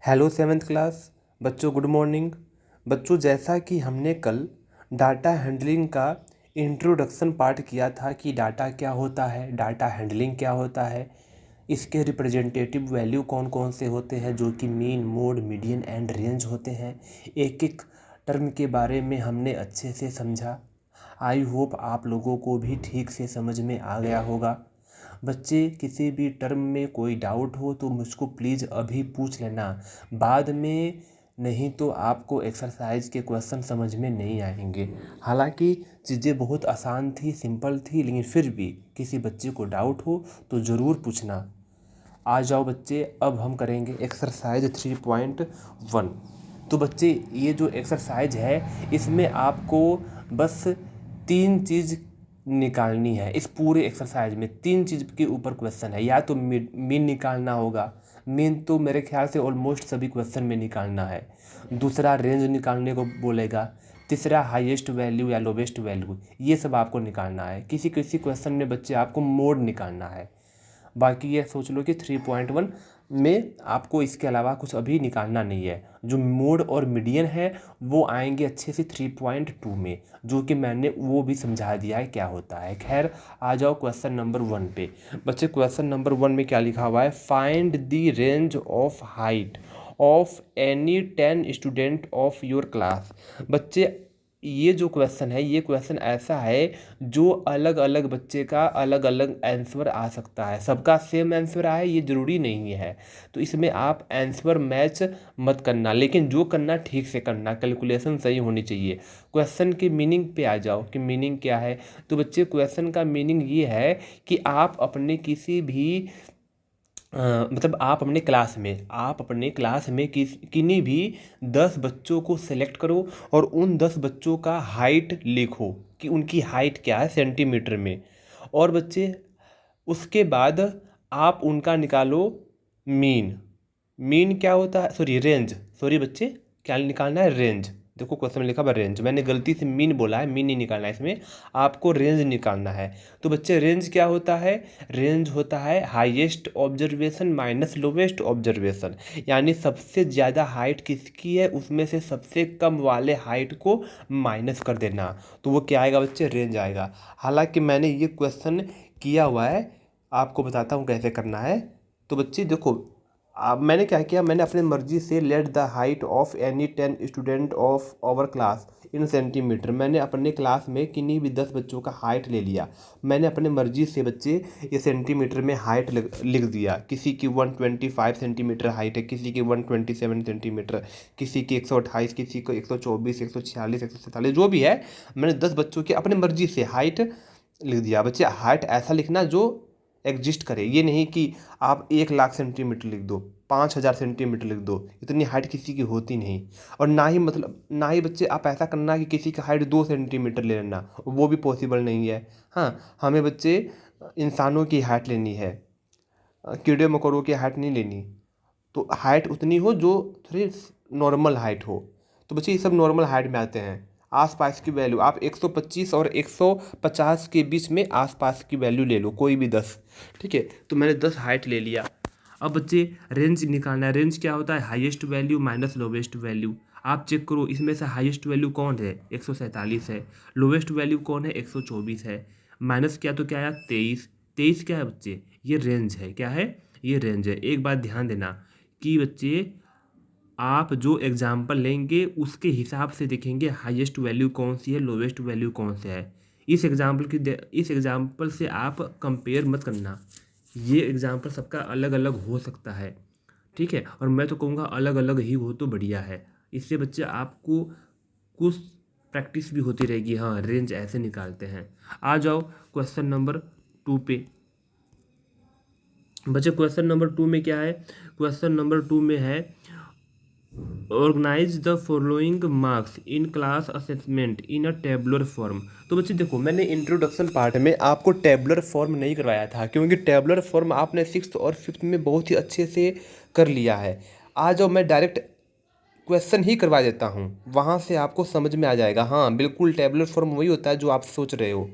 Hello seventh class बच्चों, good morning. बच्चों, जैसा कि हमने कल डाटा हैंडलिंग का इंट्रोडक्शन पार्ट किया था कि डाटा क्या होता है, डाटा हैंडलिंग क्या होता है, इसके रिप्रेजेंटेटिव वैल्यू कौन कौन से होते हैं जो कि mean, mode, median and range होते हैं। एक एक टर्म के बारे में हमने अच्छे से समझा। आई होप आप लोगों को भी ठीक से समझ में आ गया होगा। बच्चे, किसी भी टर्म में कोई डाउट हो तो मुझको प्लीज़ अभी पूछ लेना, बाद में नहीं तो आपको एक्सरसाइज के क्वेश्चन समझ में नहीं आएंगे। हालांकि चीज़ें बहुत आसान थी, सिंपल थी, लेकिन फिर भी किसी बच्चे को डाउट हो तो ज़रूर पूछना। आ जाओ बच्चे, अब हम करेंगे एक्सरसाइज 3.1। तो बच्चे, ये जो एक्सरसाइज है इसमें आपको बस तीन चीज़ निकालनी है। इस पूरे एक्सरसाइज में तीन चीज़ के ऊपर क्वेश्चन है। या तो मीन निकालना होगा, मीन तो मेरे ख्याल से ऑलमोस्ट सभी क्वेश्चन में निकालना है। दूसरा रेंज निकालने को बोलेगा। तीसरा हाईएस्ट वैल्यू या लोवेस्ट वैल्यू, ये सब आपको निकालना है। किसी किसी क्वेश्चन में बच्चे आपको मोड निकालना है। बाकी ये सोच लो कि 3.1 में आपको इसके अलावा कुछ अभी निकालना नहीं है। जो मोड और मीडियन है वो आएंगे अच्छे से 3.2 में, जो कि मैंने वो भी समझा दिया है क्या होता है। खैर, आ जाओ क्वेश्चन नंबर 1 पे। बच्चे, क्वेश्चन नंबर 1 में क्या लिखा हुआ है? Find the range of height of any 10 student of your class. बच्चे, ये जो क्वेश्चन है, ये क्वेश्चन ऐसा है जो अलग अलग बच्चे का अलग अलग आंसर आ सकता है। सबका सेम आंसर आए ये ज़रूरी नहीं है। तो इसमें आप आंसर मैच मत करना, लेकिन जो करना ठीक से करना, कैलकुलेशन सही होनी चाहिए। क्वेश्चन की मीनिंग पे आ जाओ कि मीनिंग क्या है। तो बच्चे, क्वेश्चन का मीनिंग ये है कि आप अपने किसी भी मतलब आप अपने क्लास में किन्हीं भी 10 बच्चों को सेलेक्ट करो और उन 10 बच्चों का हाइट लिखो कि उनकी हाइट क्या है सेंटीमीटर में। और बच्चे, उसके बाद आप उनका निकालो मीन। मीन क्या होता है? Sorry, range. सॉरी बच्चे, क्या निकालना है? रेंज। देखो क्वेश्चन में लिखा हुआ रेंज, मैंने गलती से मीन बोला है, मीन नहीं निकालना है इसमें, आपको रेंज निकालना है। तो बच्चे, रेंज क्या होता है? रेंज होता है highest observation minus lowest observation. यानी सबसे ज़्यादा हाइट किसकी है उसमें से सबसे कम वाले हाइट को माइनस कर देना, तो वो क्या आएगा बच्चे? रेंज आएगा। हालांकि मैंने ये क्वेश्चन किया हुआ है, आपको बताता हूँ कैसे करना है। तो बच्चे देखो, अब मैंने क्या किया, मैंने अपनी मर्जी से let the height of any 10 student of our class in centimetre, मैंने अपने क्लास में किन्हीं भी 10 बच्चों का हाइट ले लिया। मैंने अपने मर्जी से बच्चे ये सेंटीमीटर में हाइट लिख दिया। किसी की 125 सेंटीमीटर हाइट है, किसी की 127 सेंटीमीटर, किसी की 128, किसी को 124, 146, 147, जो भी है, मैंने 10 बच्चों की अपनी मर्जी से हाइट लिख दिया। बच्चे, हाइट ऐसा लिखना जो एग्जिस्ट करे, ये नहीं कि आप 1 लाख सेंटीमीटर लिख दो, 5,000 सेंटीमीटर लिख दो, इतनी हाइट किसी की होती नहीं। और ना ही बच्चे आप ऐसा करना कि किसी की हाइट 2 सेंटीमीटर ले लेना, वो भी पॉसिबल नहीं है। हाँ, हमें बच्चे इंसानों की हाइट लेनी है, कीड़े मकोड़ों की हाइट नहीं लेनी। तो हाइट उतनी हो जो थोड़ी नॉर्मल हाइट हो। तो बच्चे, ये सब नॉर्मल हाइट में आते हैं। आसपास की वैल्यू आप 125 और 150 के बीच में आसपास की वैल्यू ले लो, कोई भी 10। ठीक है, तो मैंने 10 हाइट ले लिया। अब बच्चे, रेंज निकालना है। रेंज क्या होता है? Highest value minus lowest value. आप चेक करो, इसमें से हाईएस्ट वैल्यू कौन है? 147 है। लोवेस्ट वैल्यू कौन है? 124 है। माइनस क्या तो क्या आया? 23। 23 क्या है बच्चे? ये रेंज है। क्या है? ये रेंज है। एक बात ध्यान देना कि बच्चे, आप जो एग्जाम्पल लेंगे उसके हिसाब से देखेंगे हाईएस्ट वैल्यू कौन सी है, लोवेस्ट वैल्यू कौन सा है। इस एग्जाम्पल से आप कंपेयर मत करना। ये एग्जाम्पल सबका अलग अलग हो सकता है। ठीक है, और मैं तो कहूँगा अलग अलग ही हो तो बढ़िया है। इससे बच्चे आपको कुछ प्रैक्टिस भी होती रहेगी। हाँ, रेंज ऐसे निकालते हैं। आ जाओ क्वेश्चन नंबर 2 पे। बच्चे, क्वेश्चन नंबर 2 में क्या है? क्वेश्चन नंबर 2 में है organise the following marks in class assessment in a tabular form. तो बच्चे देखो, मैंने इंट्रोडक्शन पार्ट में आपको टेबुलर फॉर्म नहीं करवाया था, क्योंकि टेबुलर फॉर्म आपने 6th और 5th में बहुत ही अच्छे से कर लिया है। आ जाओ, मैं डायरेक्ट क्वेश्चन ही करवा देता हूँ, वहाँ से आपको समझ में आ जाएगा। हाँ बिल्कुल, टेबुलर फॉर्म वही होता है जो आप सोच रहे हो।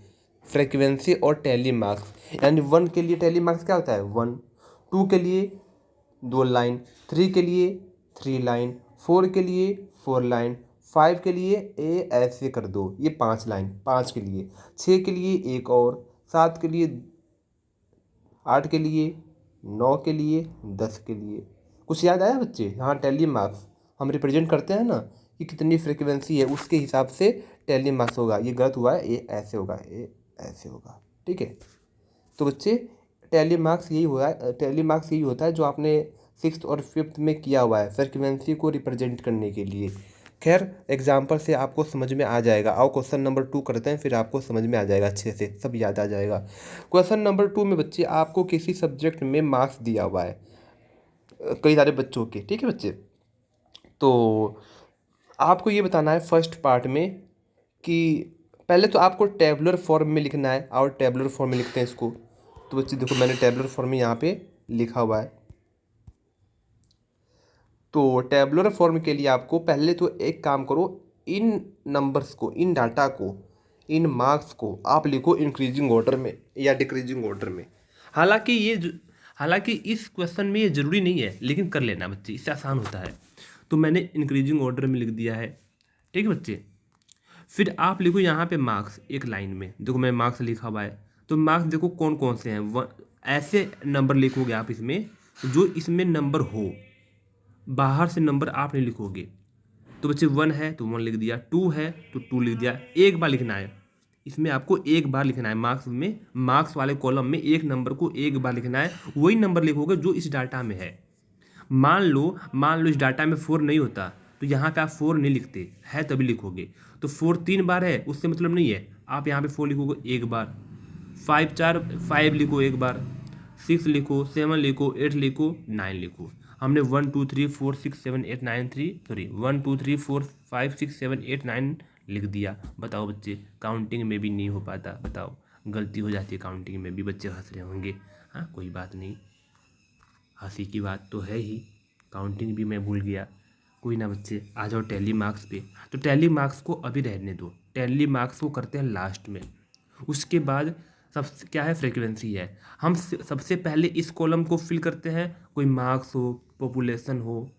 फ्रीक्वेंसी और टैली मार्क्स, यानी 1 के लिए टैली मार्क्स क्या होता है? 1, 2 के लिए 2 लाइन, 3 के लिए 3 लाइन, 4 के लिए 4 लाइन, 5 के लिए ऐसे कर दो, ये 5 लाइन 5 के लिए, 6 के लिए एक और, 7 के लिए, 8 के लिए, 9 के लिए, 10 के लिए। कुछ याद आया बच्चे? यहाँ टैली मार्क्स हम रिप्रेजेंट करते हैं ना कि कितनी फ्रिक्वेंसी है, उसके हिसाब से टैली मार्क्स होगा। ये गलत हुआ है, ये ऐसे होगा, ये ऐसे होगा, ठीक है। तो बच्चे टैली मार्क्स यही हुआ है, टैली मार्क्स यही होता है जो आपने 6th और 5th में किया हुआ है फ्रिक्वेंसी को रिप्रेजेंट करने के लिए। खैर एग्जाम्पल से आपको समझ में आ जाएगा। आओ क्वेश्चन नंबर 2 करते हैं, फिर आपको समझ में आ जाएगा, अच्छे से सब याद आ जाएगा। क्वेश्चन नंबर 2 में बच्चे आपको किसी सब्जेक्ट में मार्क्स दिया हुआ है कई सारे बच्चों के, ठीक है बच्चे। तो आपको ये बताना है फर्स्ट पार्ट में कि पहले तो आपको टेबुलर फॉर्म में लिखना है, और टेबुलर फॉर्म में लिखते हैं इसको। तो बच्चे देखो मैंने टेबुलर फॉर्म में यहाँ पे लिखा हुआ है। तो टेबुलर फॉर्म के लिए आपको पहले तो एक काम करो, इन नंबर्स को, इन डाटा को, इन मार्क्स को आप लिखो इंक्रीजिंग ऑर्डर में या डिक्रीजिंग ऑर्डर में। हालांकि इस क्वेश्चन में ये ज़रूरी नहीं है, लेकिन कर लेना बच्चे, इससे आसान होता है। तो मैंने इंक्रीजिंग ऑर्डर में लिख दिया है, ठीक है बच्चे। फिर आप लिखो यहाँ पे मार्क्स एक लाइन में, देखो मैं मार्क्स लिखा हुआ है। तो मार्क्स देखो कौन कौन से हैं, ऐसे नंबर लिखोगे आप इसमें जो इसमें नंबर हो, बाहर से नंबर आप नहीं लिखोगे। तो बच्चे 1 है तो 1 लिख दिया, 2 है तो 2 लिख दिया। एक बार लिखना है इसमें, आपको एक बार लिखना है मार्क्स में, मार्क्स वाले कॉलम में एक नंबर को एक बार लिखना है। वही नंबर लिखोगे जो इस डाटा में है। मान लो इस डाटा में 4 नहीं होता तो यहाँ पे आप 4 नहीं लिखते, है तभी लिखोगे। तो 4 3 बार है उससे मतलब नहीं है, आप यहाँ पे 4 लिखोगे एक बार, 5 लिखो एक बार, 6 लिखो, 7 लिखो, 8 लिखो, 9 लिखो। हमने 1 2 3 4 6 7 8 9 1 2 3 4 5 6 7 8 9 लिख दिया। बताओ बच्चे, काउंटिंग में भी नहीं हो पाता, बताओ गलती हो जाती है काउंटिंग में भी। बच्चे हंस रहे होंगे, हाँ कोई बात नहीं, हंसी की बात तो है ही, काउंटिंग भी मैं भूल गया। कोई ना बच्चे, आ जाओ टैली मार्क्स पे। तो टैली मार्क्स को अभी रहने दो, टैली मार्क्स को करते हैं लास्ट में। उसके बाद सब क्या है, फ्रीक्वेंसी है। हम सबसे पहले इस कॉलम को फिल करते हैं, कोई मार्क्स हो, पॉपुलेशन हो,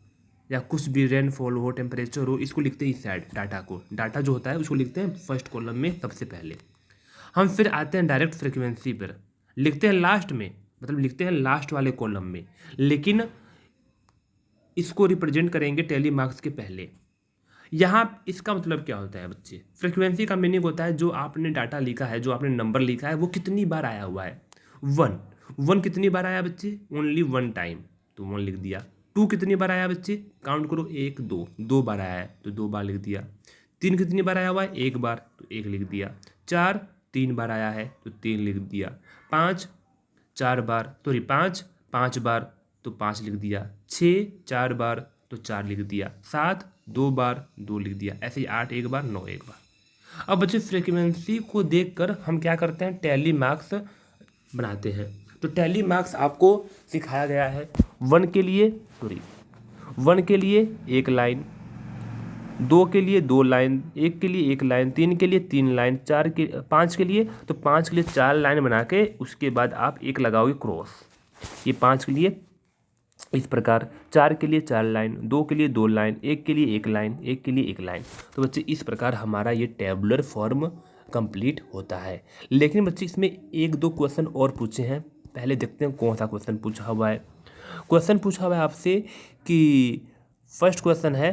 या कुछ भी रेनफॉल हो, टेम्परेचर हो, इसको लिखते हैं इस साइड। डाटा जो होता है उसको लिखते हैं फर्स्ट कॉलम में सबसे पहले। हम फिर आते हैं डायरेक्ट फ्रीक्वेंसी पर, लिखते हैं लास्ट में, मतलब लिखते हैं लास्ट वाले कॉलम में, लेकिन इसको रिप्रेजेंट करेंगे टैली मार्क्स के पहले। यहाँ इसका मतलब क्या होता है बच्चे, फ्रीक्वेंसी का मीनिंग होता है जो आपने डाटा लिखा है, जो आपने नंबर लिखा है वो कितनी बार आया हुआ है। 1 कितनी बार आया बच्चे, ओनली 1 टाइम, तो 1 लिख दिया। 2 कितनी बार आया बच्चे, काउंट करो, 1 2, 2 बार आया है तो 2 बार लिख दिया। 3 कितनी बार आया हुआ है, 1 बार, तो 1 लिख दिया। 4 3 बार आया है तो 3 लिख दिया। 5 4 बार, 5 बार तो 5 लिख दिया। 6 4 बार तो 4 लिख दिया। 7 2 बार 2 लिख दिया। ऐसे ही 8 1 बार, 9 1 बार। अब बच्चे फ्रीक्वेंसी को देखकर हम क्या करते हैं, टैली मार्क्स बनाते हैं। तो टैली मार्क्स आपको सिखाया गया है 1 के लिए 1 लाइन, 2 के लिए 2 लाइन, 1 के लिए 1 लाइन, 3 के लिए 3 लाइन, 5 के लिए, तो 5 के लिए 4 लाइन बना के उसके बाद आप एक लगाओगे क्रॉस। ये 5 के लिए इस प्रकार, 4 के लिए 4 लाइन, 2 के लिए 2 लाइन, 1 के लिए 1 लाइन, 1 के लिए 1 लाइन। तो बच्चे इस प्रकार हमारा ये टेबुलर फॉर्म कंप्लीट होता है। लेकिन बच्चे इसमें 1 2 क्वेश्चन और पूछे हैं, पहले देखते हैं कौन सा क्वेश्चन पूछा हुआ है। क्वेश्चन पूछा हुआ है आपसे कि फर्स्ट क्वेश्चन है,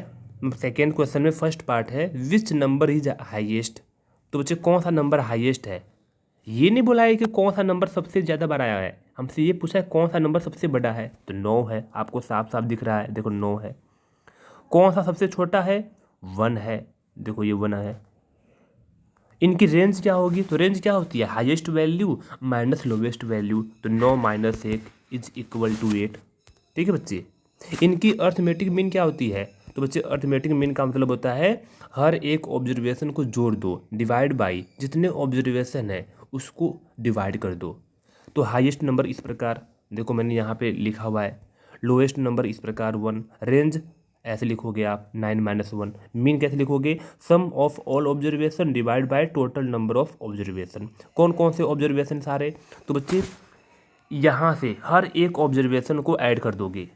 सेकेंड क्वेश्चन में फर्स्ट पार्ट है, विच नंबर इज हाईएस्ट। तो बच्चे कौन सा नंबर हाईएस्ट है, ये नहीं बोला है कि कौन सा नंबर सबसे ज़्यादा बड़ा है, हमसे ये पूछा है कौन सा नंबर सबसे बड़ा है। तो 9 है, आपको साफ साफ दिख रहा है, देखो 9 है। कौन सा सबसे छोटा है, 1 है, देखो ये 1 है। इनकी रेंज क्या होगी, तो रेंज क्या होती है, highest value minus lowest value, तो 9 - 1 इज इक्वल टू 8। ठीक है बच्चे। इनकी अर्थमेटिक मीन क्या होती है, तो बच्चे अर्थमेटिक मीन का मतलब होता है हर एक ऑब्जर्वेशन को जोड़ दो, डिवाइड बाई जितने ऑब्जर्वेशन है उसको डिवाइड कर दो। तो हाईएस्ट नंबर इस प्रकार, देखो मैंने यहाँ पे लिखा हुआ है, लोएस्ट नंबर इस प्रकार 1, रेंज ऐसे लिखोगे आप 9 - 1, मीन कैसे लिखोगे, sum of all observation divide by total number of observation. कौन कौन से ऑब्जर्वेशन सारे, तो बच्चे यहाँ से हर एक ऑब्जर्वेशन को ऐड कर दोगे,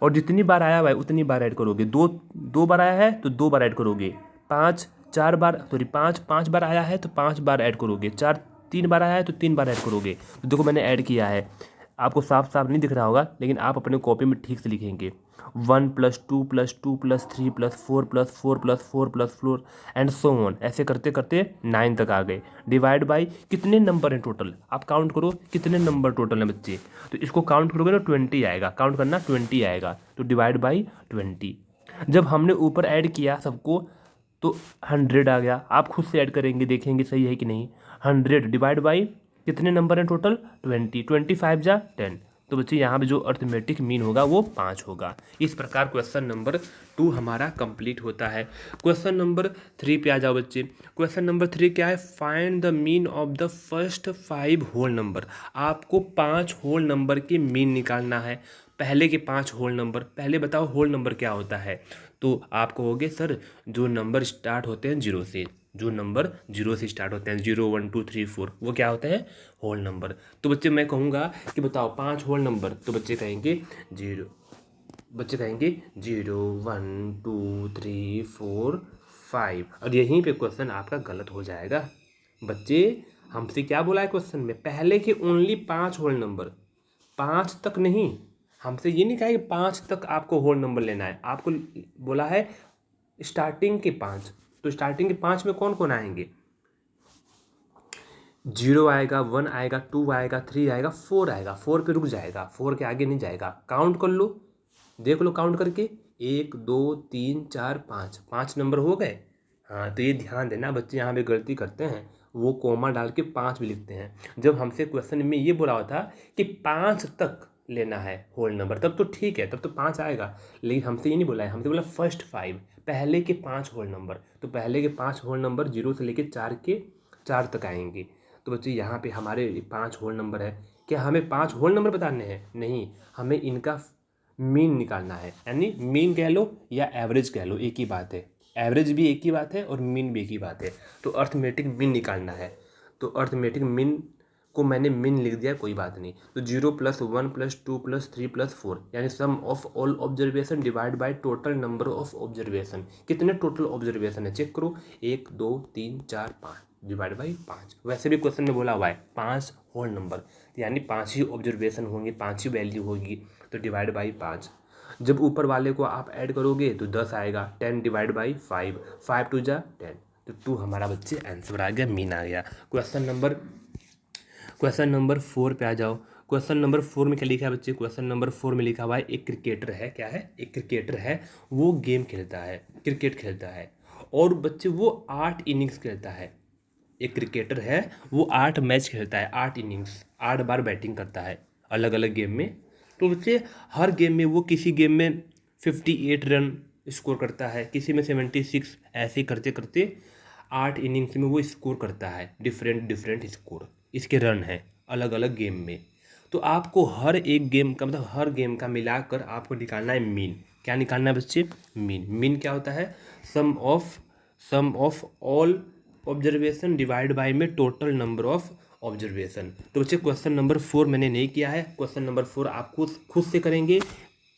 और जितनी बार आया हुआ है उतनी बार ऐड करोगे। दो बार आया है तो 2 बार ऐड करोगे। 5 बार आया है तो 5 बार ऐड करोगे। 3 बार आया है तो 3 बार ऐड करोगे। तो देखो मैंने ऐड किया है, आपको साफ साफ नहीं दिख रहा होगा, लेकिन आप अपने कॉपी में ठीक से लिखेंगे 1 + 2 + 2 + 3 + 4 + 4 + 4 + 4 एंड सो ऑन। ऐसे करते करते 9 तक आ गए। डिवाइड बाई कितने नंबर हैं टोटल, आप काउंट करो कितने नंबर टोटल हैं बच्चे। तो इसको काउंट करोगे ना 20 आएगा, काउंट करना 20 आएगा। तो डिवाइड बाई 20। जब हमने ऊपर ऐड किया सबको तो 100 आ गया। आप खुद से ऐड करेंगे, देखेंगे सही है कि नहीं। 100 डिवाइड बाई कितने नंबर हैं टोटल 20, 25 जा 10। तो बच्चे यहाँ पे जो अर्थमेटिक मीन होगा वो 5 होगा। इस प्रकार क्वेश्चन नंबर 2 हमारा कंप्लीट होता है। क्वेश्चन नंबर 3 पे आ जाओ बच्चे। क्वेश्चन नंबर 3 क्या है, find the mean of the first 5 whole number. आपको 5 होल नंबर के मीन निकालना है। पहले के 5 होल नंबर, पहले बताओ होल नंबर क्या होता है। तो आप कहोगे सर जो नंबर स्टार्ट होते हैं 0 से, जो नंबर 0 से स्टार्ट होते हैं 0 1 2 3 4, वो क्या होते हैं होल नंबर। तो बच्चे मैं कहूँगा कि बताओ 5 होल नंबर, तो बच्चे कहेंगे 0, 1 2 3 4 5। और यहीं पे क्वेश्चन आपका गलत हो जाएगा। बच्चे हमसे क्या बोला है क्वेश्चन में, पहले के ओनली 5 होल नंबर, 5 तक नहीं। हमसे ये नहीं कहा कि 5 तक आपको होल नंबर लेना है, आपको बोला है स्टार्टिंग के 5। तो स्टार्टिंग के 5 में कौन कौन आएंगे, 0 आएगा, 1 आएगा, 2 आएगा, 3 आएगा, 4 आएगा। 4 पे रुक जाएगा, 4 के आगे नहीं जाएगा। काउंट कर लो, देख लो काउंट करके, 1 2 3 4 5, 5 नंबर हो गए। हाँ तो ये ध्यान देना बच्चे, यहाँ पे गलती करते हैं, वो कोमा डाल के 5 भी लिखते हैं। जब हमसे क्वेश्चन में ये बोला हुआ था कि 5 तक लेना है होल नंबर, तब तो ठीक है, तब तो 5 आएगा। लेकिन हमसे ये नहीं बोला है, हमसे बोला फर्स्ट 5, पहले के 5 होल नंबर। तो पहले के 5 होल नंबर 0 से लेके 4 तक आएंगे। तो बच्चे यहाँ पे हमारे 5 होल नंबर है। क्या हमें 5 होल नंबर बताने हैं? नहीं, हमें इनका मीन निकालना है। यानी मीन कह लो या एवरेज कह लो, एक ही बात है। एवरेज भी एक ही बात है और मीन भी एक ही बात है। तो अर्थमेटिक मीन निकालना है। तो अर्थमेटिक मीन को मैंने मीन लिख दिया, कोई बात नहीं। तो 0 + 1 + 2 + 3 + 4 यानी sum of all observation divide by total number of observation. कितने टोटल ऑब्जर्वेशन है चेक करो, 1 2 3 4 5 डिवाइड बाई 5। वैसे भी क्वेश्चन में बोला हुआ है 5 होल नंबर, यानी 5 ही ऑब्जर्वेशन होंगे, 5 ही वैल्यू होगी। तो डिवाइड बाई 5। जब ऊपर वाले को आप ऐड करोगे तो 10 आएगा। 10 डिवाइड बाई 5, 5 2 जा 10। तो 2 हमारा बच्चे आंसर आ गया, मीन आ गया। क्वेश्चन नंबर 4 पे आ जाओ। क्वेश्चन नंबर 4 में क्या लिखा है बच्चे, क्वेश्चन नंबर 4 में लिखा हुआ है एक क्रिकेटर है, क्या है, एक क्रिकेटर है, वो गेम खेलता है, क्रिकेट खेलता है, और बच्चे वो 8 इनिंग्स खेलता है। एक क्रिकेटर है, वो 8 मैच खेलता है, 8 इनिंग्स, 8 बार बैटिंग करता है अलग अलग गेम में। तो बच्चे हर गेम में वो किसी गेम में 58 रन स्कोर करता है, किसी में 76, ऐसे करते करते 8 इनिंग्स में वो स्कोर करता है डिफरेंट डिफरेंट स्कोर, इसके रन हैं अलग अलग गेम में। तो आपको हर एक गेम का मतलब हर गेम का मिलाकर आपको निकालना है मीन। क्या निकालना है बच्चे, मीन। मीन क्या होता है, sum of all observation divide by में टोटल नंबर ऑफ ऑब्जर्वेशन। तो बच्चे क्वेश्चन नंबर 4 मैंने नहीं किया है, क्वेश्चन नंबर 4 आप खुद से करेंगे।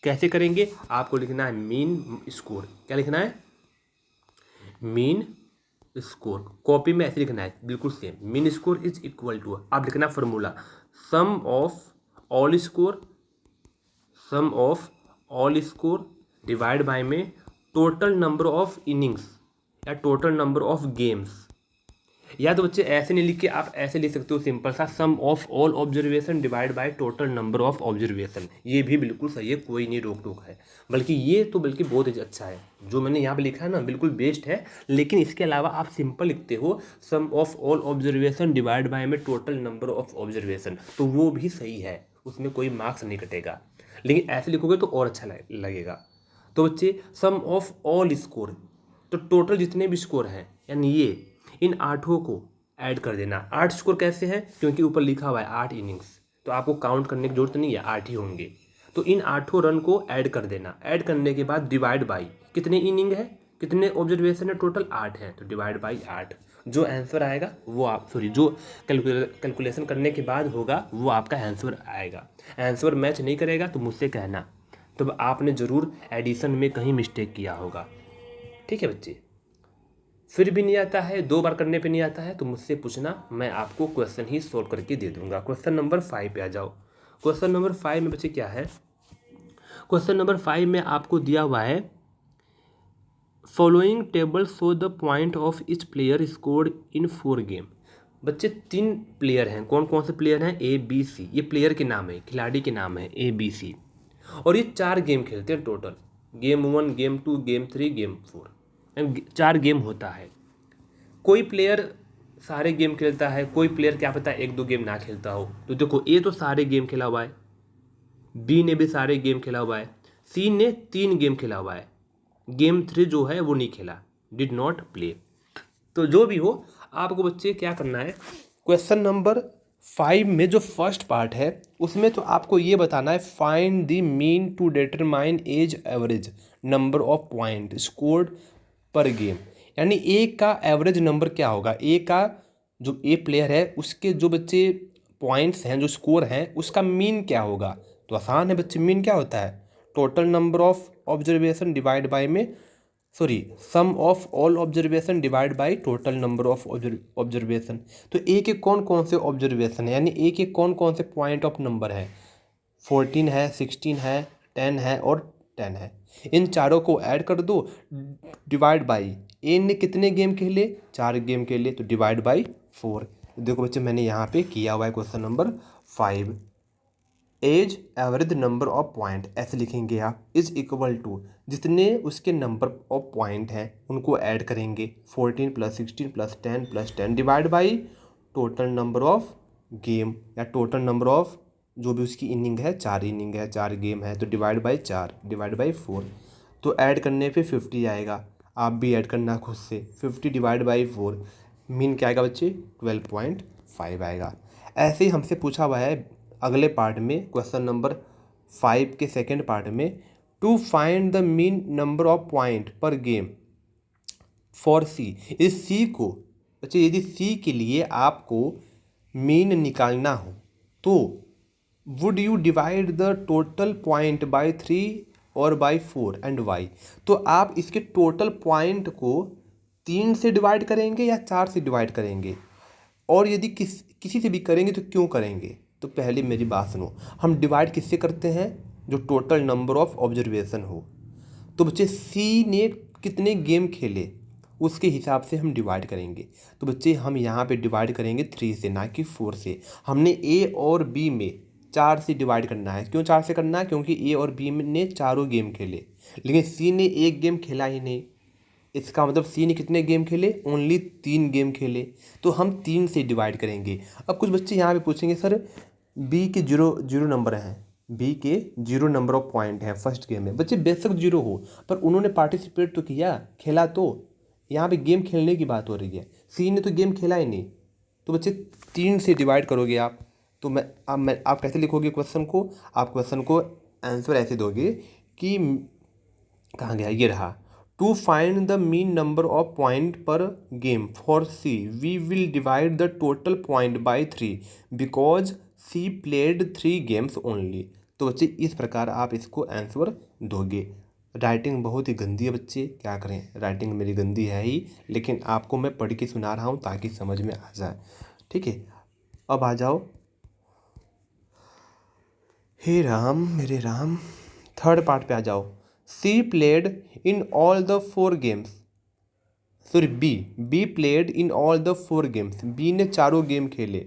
कैसे करेंगे, आपको लिखना है मीन स्कोर। क्या लिखना है, मीन स्कोर। कॉपी में ऐसे लिखना है बिल्कुल same, mean score is equal to, आप लिखना formula sum of all score, sum of all score divide by में टोटल नंबर ऑफ इनिंग्स या टोटल नंबर ऑफ गेम्स। या तो बच्चे ऐसे नहीं लिख के आप ऐसे लिख सकते हो सिंपल सा, sum of all observation divide by total number of observation. ये भी बिल्कुल सही है, कोई नहीं रोक टोक है, बल्कि ये तो बल्कि बहुत ही अच्छा है। जो मैंने यहाँ पे लिखा है ना बिल्कुल बेस्ट है। लेकिन इसके अलावा आप सिंपल लिखते हो sum of all observation divide by में टोटल नंबर ऑफ ऑब्जर्वेशन, तो वो भी सही है, उसमें कोई मार्क्स नहीं कटेगा। लेकिन ऐसे लिखोगे तो और अच्छा लगेगा। तो बच्चे सम ऑफ ऑल स्कोर, तो टोटल जितने भी स्कोर हैं यानी ये, इन 8 को ऐड कर देना। 8 स्कोर कैसे हैं, क्योंकि ऊपर लिखा हुआ है 8 इनिंग्स, तो आपको काउंट करने की जरूरत नहीं है, 8 ही होंगे। तो इन 8 रन को ऐड कर देना। ऐड करने के बाद डिवाइड बाई कितने इनिंग है, कितने ऑब्जर्वेशन है, टोटल 8 है, तो डिवाइड बाई 8। जो आंसर आएगा वो आप जो कैलकुलेशन करने के बाद होगा वो आपका आंसर आएगा। आंसर मैच नहीं करेगा तो मुझसे कहना, तो आपने ज़रूर एडिशन में कहीं मिस्टेक किया होगा। ठीक है बच्चे, फिर भी नहीं आता है, 2 बार करने पे नहीं आता है तो मुझसे पूछना, मैं आपको क्वेश्चन ही सोल्व करके दे दूंगा। क्वेश्चन नंबर 5 पे आ जाओ। क्वेश्चन नंबर 5 में बच्चे क्या है, क्वेश्चन नंबर 5 में आपको दिया हुआ है following table show the point of each player scored in 4 game. बच्चे 3 प्लेयर हैं, कौन कौन से प्लेयर हैं, ए बी सी, ये प्लेयर के नाम है, खिलाड़ी के नाम है ए बी सी, और ये 4 गेम खेलते हैं total, game 1, game 2, game 3, game 4, 4 game होता है। कोई प्लेयर सारे गेम खेलता है, कोई प्लेयर क्या पता 1-2 गेम ना खेलता हो। तो देखो ए तो सारे गेम खेला हुआ है, बी ने भी सारे गेम खेला हुआ है, सी ने 3 गेम खेला हुआ है, गेम 3 जो है वो नहीं खेला, डिड नॉट प्ले। तो जो भी हो, आपको बच्चे क्या करना है, क्वेश्चन नंबर 5 में जो फर्स्ट पार्ट है उसमें तो आपको ये बताना है find the mean to determine as average number of point scored per game. यानी ए का एवरेज नंबर क्या होगा, ए का जो ए प्लेयर है उसके जो बच्चे पॉइंट्स हैं, जो स्कोर हैं, उसका मीन क्या होगा। तो आसान है बच्चे, मीन क्या होता है, total number of observation divide by में sorry sum of all observation divide by total number of observation. तो ए के कौन कौन से ऑब्जर्वेशन है, यानी ए के कौन कौन से पॉइंट ऑफ नंबर है, 14 है, 16 है, 10 है और 10 है। इन चारों को ऐड कर दो, डिवाइड बाई ए ने कितने गेम खेले, 4 गेम खेले, तो डिवाइड बाई 4। देखो बच्चे मैंने यहाँ पे किया हुआ है question number 5, as average number of point ऐसे लिखेंगे आप, इज इक्वल टू जितने उसके नंबर ऑफ पॉइंट हैं उनको ऐड करेंगे, 14 + 16 + 10 + 10 divide by total number of game या टोटल नंबर ऑफ जो भी उसकी इनिंग है, 4 इनिंग है, 4 गेम है, तो डिवाइड बाई 4 डिवाइड बाई 4। तो ऐड करने पे 50 आएगा, आप भी ऐड करना खुद से, 50 डिवाइड बाई 4 मीन क्या आएगा बच्चे, 12.5 आएगा। ऐसे ही हमसे पूछा हुआ है अगले पार्ट में, क्वेश्चन नंबर 5 के सेकेंड पार्ट में, to find the mean number of point per game for C. इस सी को बच्चे, यदि सी के लिए आपको मीन निकालना हो तो would you divide the total point by 3 और बाय 4 एंड वाई। तो आप इसके टोटल पॉइंट को 3 से डिवाइड करेंगे या 4 से डिवाइड करेंगे, और यदि किसी से भी करेंगे तो क्यों करेंगे। तो पहले मेरी बात सुनो, हम डिवाइड किससे करते हैं, जो टोटल नंबर ऑफ ऑब्जर्वेशन हो। तो बच्चे सी ने कितने गेम खेले उसके हिसाब से हम डिवाइड करेंगे। तो बच्चे हम यहाँ पे डिवाइड करेंगे 3 से, ना कि 4 से। हमने ए और बी में 4 से डिवाइड करना है। क्यों 4 से करना है, क्योंकि ए और बी ने चारों गेम खेले, लेकिन सी ने एक गेम खेला ही नहीं। इसका मतलब सी ने कितने गेम खेले, ओनली 3 गेम खेले, तो हम 3 से डिवाइड करेंगे। अब कुछ बच्चे यहाँ पे पूछेंगे सर बी के 0 नंबर हैं, बी के 0 नंबर ऑफ पॉइंट है फर्स्ट गेम में। बच्चे बेशक 0 हो, पर उन्होंने पार्टिसिपेट तो किया, खेला, तो यहाँ पे गेम खेलने की बात हो रही है, सी ने तो गेम खेला ही नहीं। तो बच्चे 3 से डिवाइड करोगे आप, तो आप कैसे लिखोगे क्वेश्चन को, आप क्वेश्चन को आंसर ऐसे दोगे कि कहाँ गया, ये रहा, to find the mean number of point per game for C we will divide the total point by 3 because C played 3 games only. तो बच्चे इस प्रकार आप इसको आंसर दोगे। राइटिंग बहुत ही गंदी है बच्चे, क्या करें, राइटिंग मेरी गंदी है ही, लेकिन आपको मैं पढ़ के सुना रहा हूँ ताकि समझ में आ जाए। ठीक है, अब आ जाओ, हे राम मेरे राम, थर्ड पार्ट पे आ जाओ। C played in all the 4 games, sorry B played in all the 4 games, B ने चारों गेम खेले।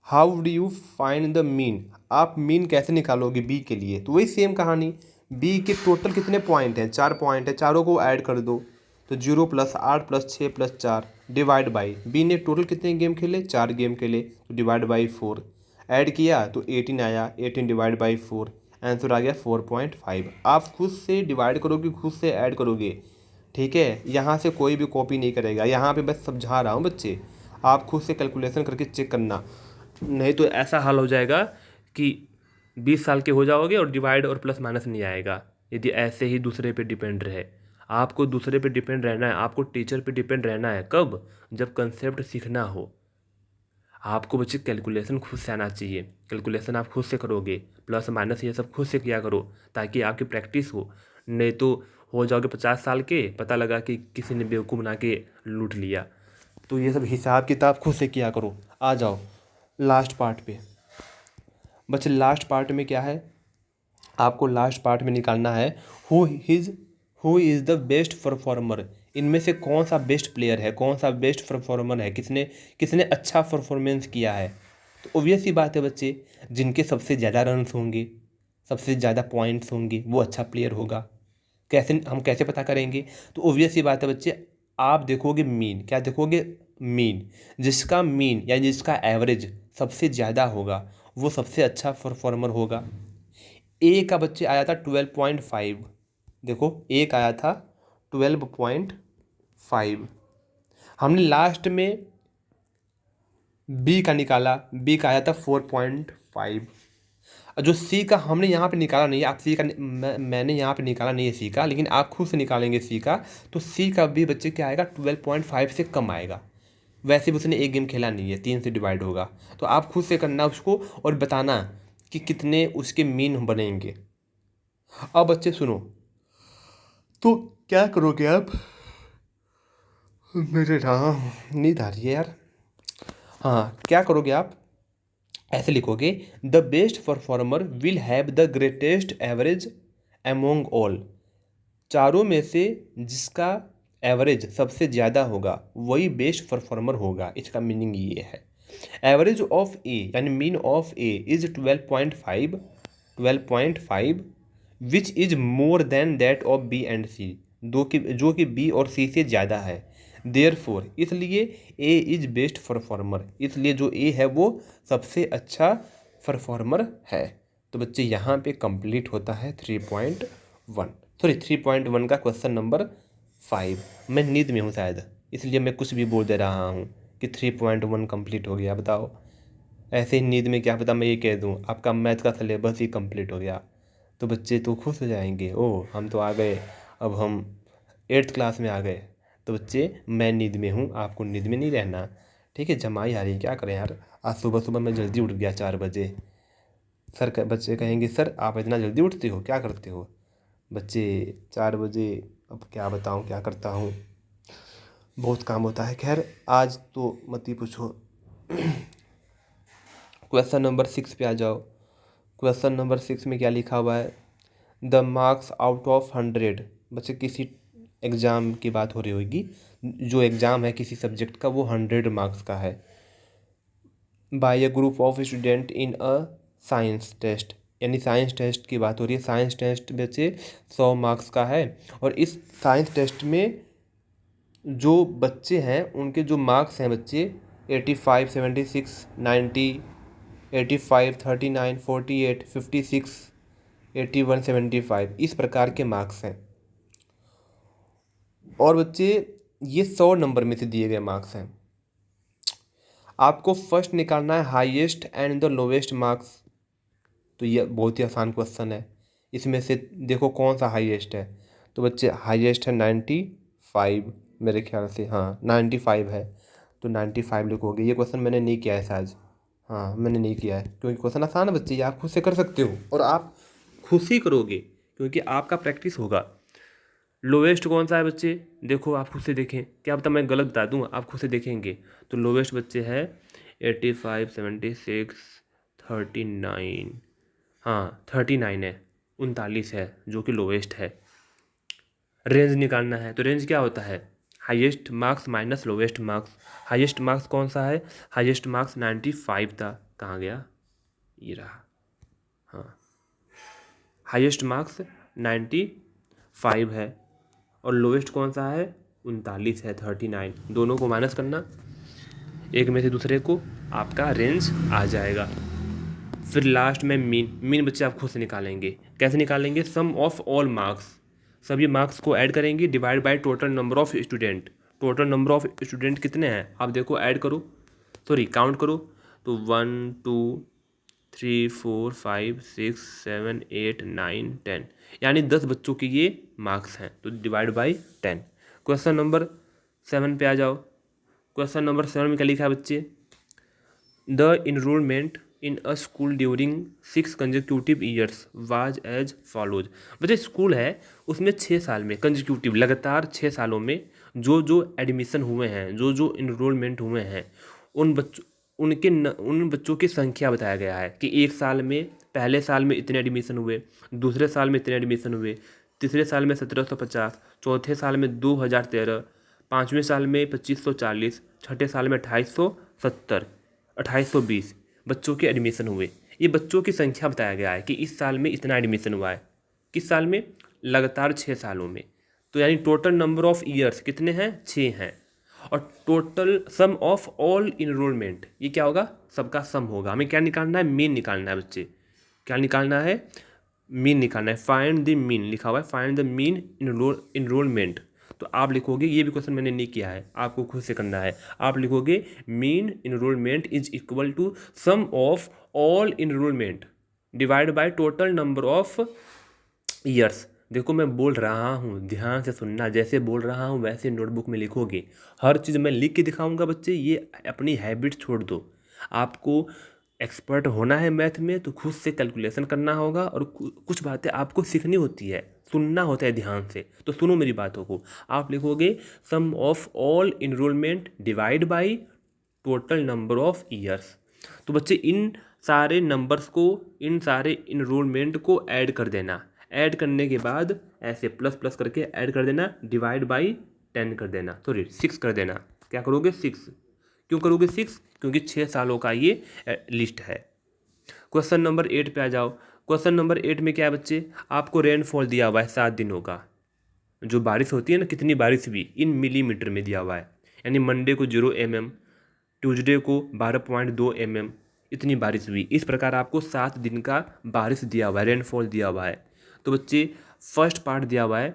How do you find the mean, आप मीन कैसे निकालोगे बी के लिए। तो वही सेम कहानी, बी के टोटल कितने पॉइंट हैं, 4 पॉइंट है, चारों को ऐड कर दो, तो 0 + 8 + 6 + 4 डिवाइड बाई, बी ने टोटल कितने गेम खेले, 4 गेम खेले, तो डिवाइड बाई 4, ऐड किया तो 18 आया, 18 डिवाइड बाई 4, आंसर आ गया 4.5। आप खुद से डिवाइड करोगे, खुद से ऐड करोगे, ठीक है, यहाँ से कोई भी कॉपी नहीं करेगा, यहाँ पे बस समझा रहा हूँ बच्चे, आप खुद से कैलकुलेशन करके चेक करना, नहीं तो ऐसा हाल हो जाएगा कि 20 साल के हो जाओगे और डिवाइड और प्लस माइनस नहीं आएगा, यदि ऐसे ही दूसरे पे डिपेंड रहे। आपको दूसरे पे डिपेंड रहना है, आपको टीचर पे डिपेंड रहना है, कब, जब कंसेप्ट सीखना हो। आपको बच्चे कैलकुलेशन खुद से आना चाहिए। कैलकुलेशन आप खुद से करोगे, प्लस माइनस ये सब खुद से किया करो ताकि आपकी प्रैक्टिस हो। नहीं तो हो जाओगे 50 साल के, पता लगा कि किसी ने बेवकूफ़ बना के लूट लिया। तो ये सब हिसाब किताब खुद से किया करो। आ जाओ लास्ट पार्ट पे। बच्चे लास्ट पार्ट में क्या है, आपको लास्ट पार्ट में निकालना है who is the best performer. इनमें से कौन सा बेस्ट प्लेयर है, कौन सा बेस्ट परफॉर्मर है, किसने किसने अच्छा परफॉर्मेंस किया है। तो ऑब्वियस सी बात है बच्चे, जिनके सबसे ज़्यादा रन्स होंगे, सबसे ज़्यादा पॉइंट्स होंगे, वो अच्छा प्लेयर होगा। कैसे हम कैसे पता करेंगे? तो ऑब्वियस सी बात है बच्चे, आप देखोगे मीन। क्या देखोगे? मीन। जिसका मीन या जिसका एवरेज सबसे ज़्यादा होगा वो सबसे अच्छा परफॉर्मर होगा। ए का बच्चे आया था 12.5। देखो ए का आया था 12.5। हमने लास्ट में बी का निकाला, बी का आया था 4.5। और जो सी का हमने यहाँ पे निकाला नहीं है, आप सी का मैंने यहाँ पे निकाला नहीं है सी का, लेकिन आप खुद से निकालेंगे सी का। तो सी का भी बच्चे क्या आएगा? 12.5 से कम आएगा। वैसे भी उसने एक गेम खेला नहीं है, 3 से डिवाइड होगा। तो आप खुद से करना उसको और बताना कि कितने उसके मीन बनेंगे। अब बच्चे सुनो, तो क्या करोगे आप? मेरे हाँ नींद आ रही है यार। हाँ, क्या करोगे आप? ऐसे लिखोगे, the best performer will have the greatest average among all. चारों में से जिसका एवरेज सबसे ज़्यादा होगा वही बेस्ट परफॉर्मर होगा। इसका मीनिंग ये है, एवरेज ऑफ ए यानी mean of A is 12.5 which is more than that of B and C. जो कि बी और सी से ज़्यादा है। देयरफॉर इसलिए ए इज बेस्ट परफॉर्मर, इसलिए जो ए है वो सबसे अच्छा परफॉर्मर है। तो बच्चे यहाँ पे कंप्लीट होता है 3.1 का क्वेश्चन नंबर 5। मैं नींद में हूँ शायद, इसलिए मैं कुछ भी बोल दे रहा हूँ कि 3.1 कंप्लीट हो गया। बताओ, ऐसे ही नींद में क्या पता मैं ये कह दूँ आपका मैथ का सिलेबस ही कंप्लीट हो गया। तो बच्चे तो खुश हो जाएंगे, ओह हम तो आ गए, अब हम 8th क्लास में आ गए। तो बच्चे मैं नींद में हूँ, आपको नींद में नहीं रहना, ठीक है। जमाई आ रही है, क्या करें यार। आज सुबह सुबह मैं जल्दी उठ गया 4 बजे। बच्चे कहेंगे सर आप इतना जल्दी उठते हो, क्या करते हो? बच्चे 4 बजे, अब क्या बताऊँ क्या करता हूँ, बहुत काम होता है। खैर आज तो मत ही पूछो। क्वेश्चन नंबर 6 पे आ जाओ। क्वेश्चन नंबर 6 में क्या लिखा हुआ है? The marks out of 100। बच्चे किसी एग्ज़ाम की बात हो रही होगी, जो एग्ज़ाम है किसी सब्जेक्ट का वो 100 मार्क्स का है। By a group of student in a science test, यानी साइंस टेस्ट की बात हो रही है। साइंस टेस्ट बच्चे 100 मार्क्स का है। और इस साइंस टेस्ट में जो बच्चे हैं उनके जो मार्क्स हैं बच्चे 85, 76, 90, 85, 39, 48, 56, 81, 75, इस प्रकार के मार्क्स हैं। और बच्चे ये 100 नंबर में से दिए गए मार्क्स हैं। आपको फर्स्ट निकालना है highest and the lowest marks. तो ये बहुत ही आसान क्वेश्चन है। इसमें से देखो कौन सा हाईएस्ट है। तो बच्चे हाईएस्ट है 95 मेरे ख्याल से, हाँ 95 है। तो 95 लिखोगे। ये क्वेश्चन मैंने नहीं किया है शायद, हाँ मैंने नहीं किया है, क्योंकि क्वेश्चन आसान है बच्चे, ये आप खुद से कर सकते हो और आप खुद से करोगे क्योंकि आपका प्रैक्टिस होगा। लोवेस्ट कौन सा है बच्चे? देखो आप खुद से देखें, क्या पता मैं गलत बता दूँ, आप खुद से देखेंगे। तो लोवेस्ट बच्चे है 85, 76, 39, हाँ 39 है, 39 है जो कि लोवेस्ट है। रेंज निकालना है तो रेंज क्या होता है? Highest marks minus lowest marks. Highest marks कौन सा है? हाईएस्ट मार्क्स 95 था, कहाँ गया, ये रहा, हाँ हाईएस्ट मार्क्स 95 है। और लोवेस्ट कौन सा है? 39 है, 39। दोनों को माइनस करना एक में से दूसरे को, आपका रेंज आ जाएगा। फिर लास्ट में मीन बच्चे आप खुद से निकालेंगे। कैसे निकालेंगे? सम ऑफ ऑल मार्क्स, सभी मार्क्स को ऐड करेंगे divide by total number of student. Total number of student कितने हैं आप देखो, ऐड करो, सॉरी काउंट करो। तो 1 2 3 4 5 6 7 8 9 10, यानी 10 बच्चों के ये मार्क्स हैं। तो डिवाइड बाई 10। क्वेश्चन नंबर 7 पे आ जाओ। क्वेश्चन नंबर 7 में क्या लिखा है बच्चे? The enrolment in a school during 6 consecutive years was as follows. बच्चे स्कूल है उसमें 6 साल में कंजिक्यूटिव लगातार 6 सालों में जो जो एडमिशन हुए हैं, जो जो इनरोलमेंट हुए हैं, उन बच्चों उन बच्चों की संख्या बताया गया है कि एक साल में, पहले साल में इतने एडमिशन हुए, दूसरे साल में इतने एडमिशन हुए, तीसरे साल में 1750, चौथे साल में 2013, पाँचवें साल में 2540, छठे साल में 2870, 2820 बच्चों के एडमिशन हुए। ये बच्चों की संख्या बताया गया है कि इस साल में इतना एडमिशन हुआ है। किस साल में? लगातार 6 सालों में। तो यानी टोटल नंबर ऑफ ईयर्स कितने हैं? 6 हैं। और total sum of all enrolment, ये क्या होगा? सबका सम होगा। हमें क्या निकालना है? मीन निकालना है बच्चे। क्या निकालना है? मीन निकालना है। फाइंड द मीन लिखा हुआ है, फाइंड द मीन इनरोलमेंट। तो आप लिखोगे, ये भी क्वेश्चन मैंने नहीं किया है, आपको खुद से करना है। आप लिखोगे mean enrolment is equal to sum of all enrolment divide by total number of years. देखो मैं बोल रहा हूँ, ध्यान से सुनना, जैसे बोल रहा हूँ वैसे नोटबुक में लिखोगे। हर चीज़ मैं लिख के दिखाऊंगा बच्चे, ये अपनी हैबिट छोड़ दो। आपको एक्सपर्ट होना है मैथ में तो खुद से कैलकुलेशन करना होगा, और कुछ बातें आपको सीखनी होती है, सुनना होता है ध्यान से। तो सुनो मेरी बातों को। आप लिखोगे sum of all enrolment divide by total number of years. तो बच्चे इन सारे नंबर्स को, इन सारे इनरोलमेंट को ऐड कर देना। ऐड करने के बाद ऐसे प्लस प्लस करके ऐड कर देना, डिवाइड बाई 10 कर देना, सॉरी 6 कर देना। क्या करोगे? 6। क्यों करोगे 6? क्योंकि 6 सालों का ये लिस्ट है। क्वेश्चन नंबर 8 पे आ जाओ। क्वेश्चन नंबर 8 में क्या है बच्चे? आपको रेनफॉल दिया हुआ है 7 दिनों का। जो बारिश होती है ना, कितनी बारिश हुई, इन मिलीमीटर में दिया हुआ है। यानी मंडे को 0 mm, ट्यूसडे को 12.2 mm, इतनी बारिश हुई। इस प्रकार आपको 7 दिन का बारिश दिया हुआ है, रेनफॉल दिया हुआ है। तो बच्चे फर्स्ट पार्ट दिया हुआ है,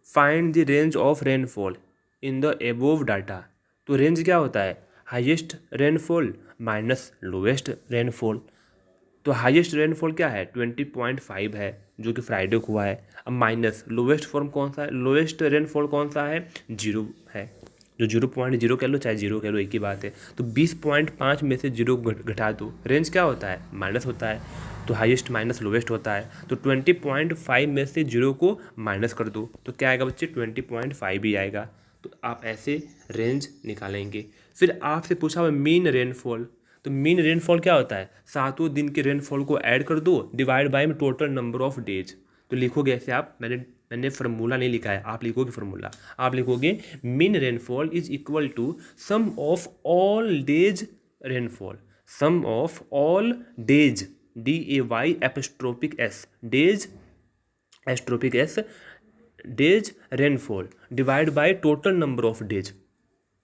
find the range of rainfall in the above data. तो रेंज क्या होता है? Highest rainfall minus lowest rainfall. तो हाईएस्ट रेनफॉल क्या है? 20.5 है, जो कि फ्राइडे को हुआ है। अब माइनस लोवेस्ट फॉर्म कौन सा है? लोवेस्ट रेनफॉल कौन सा है? 0 है। जो 0.0 कह लो चाहे 0 कह लो, एक ही बात है। तो 20.5 में से 0 घटा दो। रेंज क्या होता है? माइनस होता है। तो हाईएस्ट माइनस लोवेस्ट होता है। तो 20.5 में से 0 को माइनस कर दो, तो क्या आएगा बच्चे? 20.5 ही आएगा। तो आप ऐसे रेंज निकालेंगे। फिर आपसे पूछा हुआ मीन रेनफॉल। तो मीन रेनफॉल क्या होता है? 7 दिन के रेनफॉल को ऐड कर दो, divide by total number of days. तो लिखोगे ऐसे आप, मैंने फार्मूला नहीं लिखा है, आप लिखोगे फार्मूला। आप लिखोगे mean rainfall is equal to sum of all days rainfall, sum of all days, DAY apostrophe S, days apostrophe S, days rainfall divide by total number of days.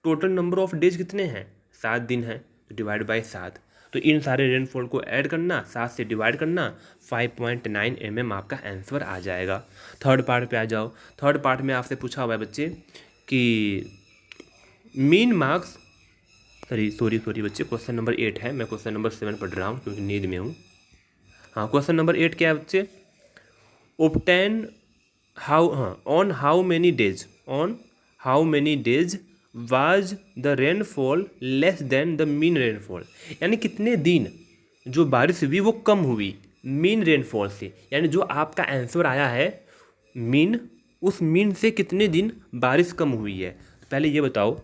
Total number of days कितने हैं? 7 दिन हैं, तो divide by 7। तो इन सारे rainfall को add करना, 7 से डिवाइड करना, 5.9 mm आपका आंसर आ जाएगा। थर्ड पार्ट पे आ जाओ। थर्ड पार्ट में आपसे पूछा हुआ है बच्चे कि मीन मार्क्स, सॉरी बच्चे, क्वेश्चन नंबर 8 है, मैं क्वेश्चन नंबर 7 पढ़ रहा हूँ क्योंकि नींद में हूँ। हाँ, क्वेश्चन नंबर 8 क्या है बच्चे? ऑब्टेन हाउ, हाँ, on how many days, on how many days was the rainfall less than the mean rainfall. यानी कितने दिन जो बारिश हुई वो कम हुई मीन रेनफॉल से। यानी जो आपका आंसर आया है मीन, उस मीन से कितने दिन बारिश कम हुई है। तो पहले ये बताओ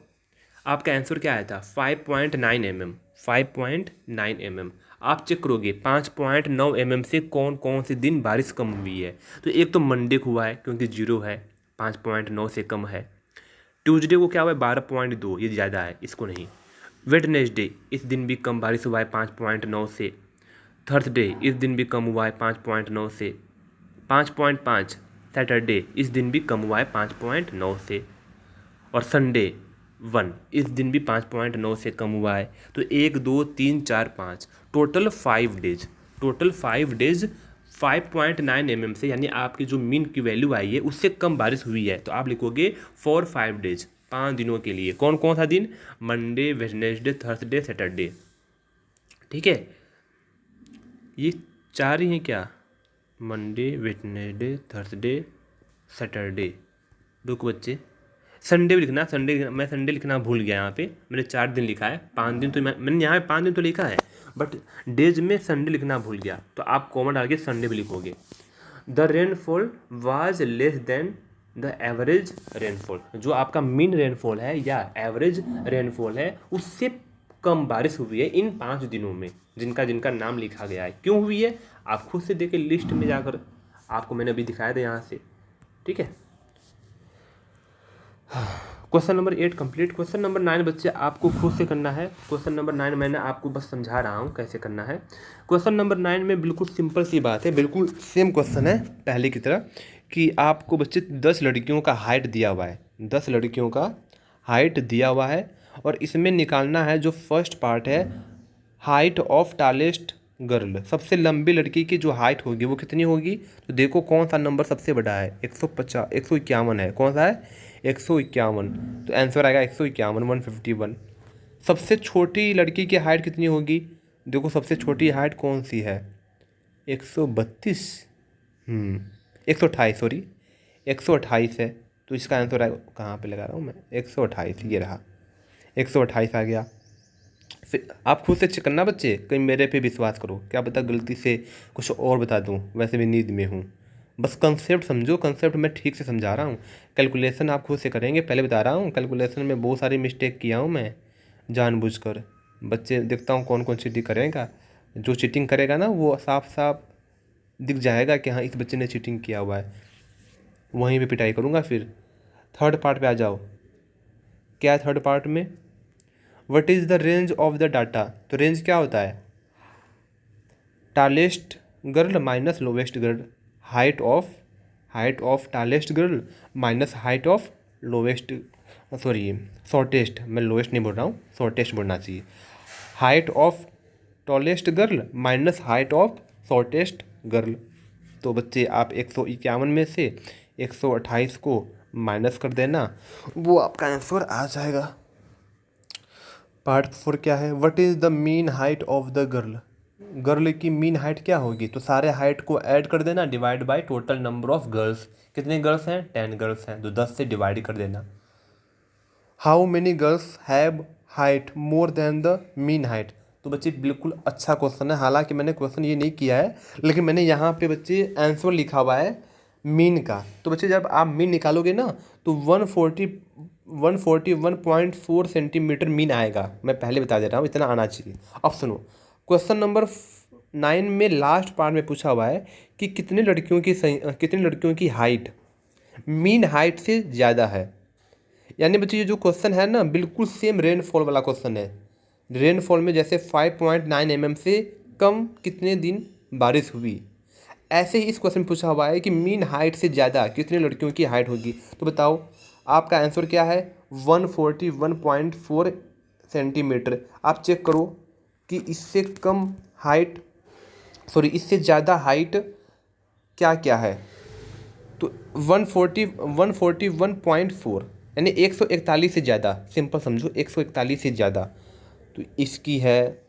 आपका आंसर क्या आया था? 5.9 mm, 5.9 mm। आप चेक करोगे 5.9 mm से कौन कौन से दिन बारिश कम हुई है। तो एक तो मंडे को हुआ है क्योंकि 0 है, 5.9 से कम है। ट्यूसडे को क्या हुआ है? 12.2, ये ज़्यादा है, इसको नहीं। वेडनेसडे, इस दिन भी कम बारिश हुआ है 5.9 से। थर्सडे, इस दिन भी कम हुआ है 5.9 से। 5.5 सैटरडे, इस दिन भी कम हुआ है 5.9 से। और संडे 1, इस दिन भी 5.9 से कम हुआ है। तो 1 2 3 4 5, total 5 days, total 5 days 5.9 mm से, यानी आपकी जो मीन की वैल्यू आई है उससे कम बारिश हुई है। तो आप लिखोगे फॉर 5 डेज, 5 दिनों के लिए। कौन कौन सा दिन? Monday, Wednesday, Thursday, Saturday. ठीक है, ये 4 ही हैं क्या? Monday, Wednesday, Thursday, Saturday. रुको बच्चे, संडे भी लिखना, मैं संडे लिखना भूल गया यहाँ पे, मैंने 4 दिन लिखा है, 5 दिन तो मैंने यहाँ पे 5 दिन तो लिखा है, बट डेज में संडे लिखना भूल गया, तो आप कॉमा डाल के संडे भी लिखोगे। The rainfall was less than the average rainfall, जो आपका मीन रेनफॉल है या एवरेज रेनफॉल है उससे कम बारिश हुई है इन 5 दिनों में, जिनका जिनका नाम लिखा गया है। क्यों हुई है आप खुद से देखें लिस्ट में जाकर, आपको मैंने अभी दिखाया था यहाँ से, ठीक है। Question number 8 complete. Question number 9 बच्चे आपको खुद से करना है। क्वेश्चन नंबर 9 मैंने आपको बस समझा रहा हूँ कैसे करना है। क्वेश्चन नंबर 9 में बिल्कुल सिंपल सी बात है, बिल्कुल सेम क्वेश्चन है पहले की तरह, कि आपको बच्चे 10 लड़कियों का हाइट दिया हुआ है, 10 लड़कियों का हाइट दिया हुआ है, और इसमें निकालना है जो फर्स्ट पार्ट है, हाइट ऑफ टालेस्ट गर्ल, सबसे लंबी लड़की की जो हाइट होगी वो कितनी होगी। तो देखो कौन सा नंबर सबसे बड़ा है, 150 151 है, कौन सा है 151, तो आंसर आएगा 151 151। सबसे छोटी लड़की की हाइट कितनी होगी, देखो सबसे छोटी हाइट कौन सी है, 132, 128, सॉरी 128 है, तो इसका आंसर आएगा, कहाँ पे लगा रहा हूँ मैं, 128, ये रहा 128 आ गया। फिर आप खुद से चेक करना बच्चे, कहीं मेरे पे विश्वास करो, क्या पता गलती से कुछ और बता दूं, वैसे भी नींद में हूँ। बस कंसेप्ट समझो, कंसेप्ट मैं ठीक से समझा रहा हूँ, कैलकुलेशन आप खुद से करेंगे, पहले बता रहा हूँ कैलकुलेशन में बहुत सारी मिस्टेक किया हूँ मैं जानबूझकर। बच्चे देखता हूँ कौन कौन चीटिंग करेगा, जो चीटिंग करेगा ना वो साफ साफ दिख जाएगा कि हाँ इस बच्चे ने चीटिंग किया हुआ है, वहीं पे पिटाई करूँगा। फिर थर्ड पार्ट पे आ जाओ, क्या है थर्ड पार्ट में, what is the range of the data, तो रेंज क्या होता है, tallest girl minus lowest girl, height of tallest girl minus height of lowest, sorry shortest, मैं लोवेस्ट नहीं बोल रहा हूँ, शॉर्टेस्ट बोलना चाहिए, height of tallest girl minus height of shortest girl. तो बच्चे आप 151 में से 128 को माइनस कर देना, वो आपका आंसर आ जाएगा। पार्ट 4 क्या है, what is the mean height of the girl, girl की मीन हाइट क्या होगी, तो सारे हाइट को ऐड कर देना, divide by total number of girls, कितने गर्ल्स हैं 10 गर्ल्स हैं, तो 10 से डिवाइड कर देना। How many girls have height more than the mean height, तो बच्चे बिल्कुल अच्छा क्वेश्चन है, हालांकि मैंने क्वेश्चन ये नहीं किया है, लेकिन मैंने यहाँ पे बच्चे आंसर लिखा हुआ है मीन का, तो बच्चे जब आप मीन निकालोगे ना तो 141.4 सेंटीमीटर मीन आएगा, मैं पहले बता दे रहा हूँ इतना आना चाहिए। अब सुनो, क्वेश्चन नंबर 9 में लास्ट पार्ट में पूछा हुआ है कि कितनी लड़कियों की हाइट मीन हाइट से ज़्यादा है, यानी बच्चे ये जो क्वेश्चन है ना बिल्कुल सेम रेनफॉल वाला क्वेश्चन है, रेनफॉल में जैसे 5.9 mm से कम कितने दिन बारिश हुई, ऐसे ही इस क्वेश्चन पूछा हुआ है कि मीन हाइट से ज़्यादा कितनी लड़कियों की हाइट होगी, तो बताओ आपका आंसर क्या है, 141.4 सेंटीमीटर। आप चेक करो कि इससे कम हाइट, सॉरी इससे ज़्यादा हाइट क्या क्या है, तो 141.4 यानी 141 से ज़्यादा, सिंपल समझो 141 से ज़्यादा, तो इसकी है,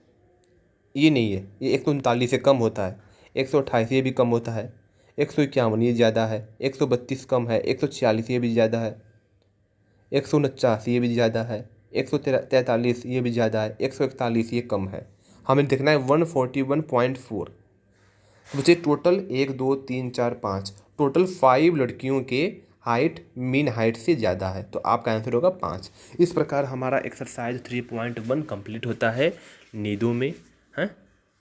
ये नहीं है, ये 139 से कम होता है, 128 ये भी कम होता है, 151 ये ज़्यादा है, 132 कम है, 146 ये भी ज़्यादा है, 149 ये भी ज़्यादा है, 143 ये भी ज़्यादा है, 141 ये कम है, हमें देखना है 141.4। मुझे टोटल 1 2 3 4 5 टोटल 5 लड़कियों के हाइट मीन हाइट से ज़्यादा है, तो आपका आंसर होगा 5। इस प्रकार हमारा एक्सरसाइज 3.1 कंप्लीट होता है नींदों में। हैं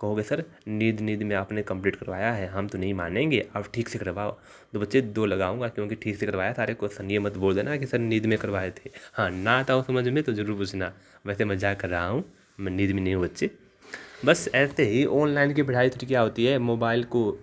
कहोगे सर नींद में आपने कंप्लीट करवाया है, हम तो नहीं मानेंगे, आप ठीक से करवाओ, तो बच्चे 2 लगाऊंगा क्योंकि ठीक से करवाया सारे क्वेश्चन, ये मत बोल देना कि सर नींद में करवाए थे। हाँ ना आता हो समझ में तो ज़रूर पूछना, वैसे मजाक कर रहा हूँ, मैं नींद में नहीं हूँ बच्चे। बस ऐसे ही ऑनलाइन की पढ़ाई तो क्या होती है, मोबाइल को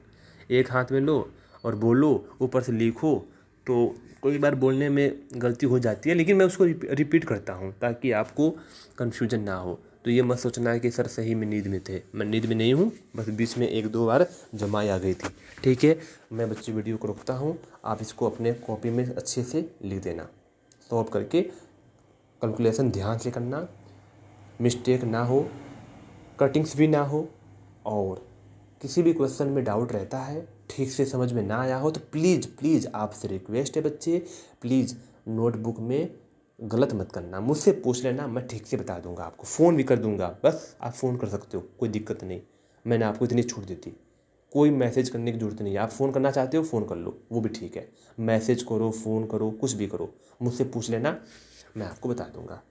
एक हाथ में लो और बोलो, ऊपर से लिखो, तो कोई बार बोलने में गलती हो जाती है, लेकिन मैं उसको रिपीट करता हूँ ताकि आपको कन्फ्यूजन ना हो। तो ये मत सोचना है कि सर सही में नींद में थे, मैं नींद में नहीं हूँ, बस बीच में 1 2 बार जमाई आ गई थी। ठीक है, मैं बच्चे वीडियो को रोकता हूँ, आप इसको अपने कॉपी में अच्छे से लिख देना, सॉल्व करके कैलकुलेशन ध्यान से करना, मिस्टेक ना हो, कटिंग्स भी ना हो, और किसी भी क्वेश्चन में डाउट रहता है, ठीक से समझ में ना आया हो, तो प्लीज़ आपसे रिक्वेस्ट है बच्चे, प्लीज़ नोटबुक में गलत मत करना, मुझसे पूछ लेना, मैं ठीक से बता दूंगा आपको, फ़ोन भी कर दूंगा, बस आप फ़ोन कर सकते हो, कोई दिक्कत नहीं। मैंने आपको इतनी छूट दी थी, कोई मैसेज करने की ज़रूरत नहीं है। आप फ़ोन करना चाहते हो फ़ोन कर लो, वो भी ठीक है। मैसेज करो, फ़ोन करो, कुछ भी करो, मुझसे पूछ लेना, मैं आपको बता दूंगा।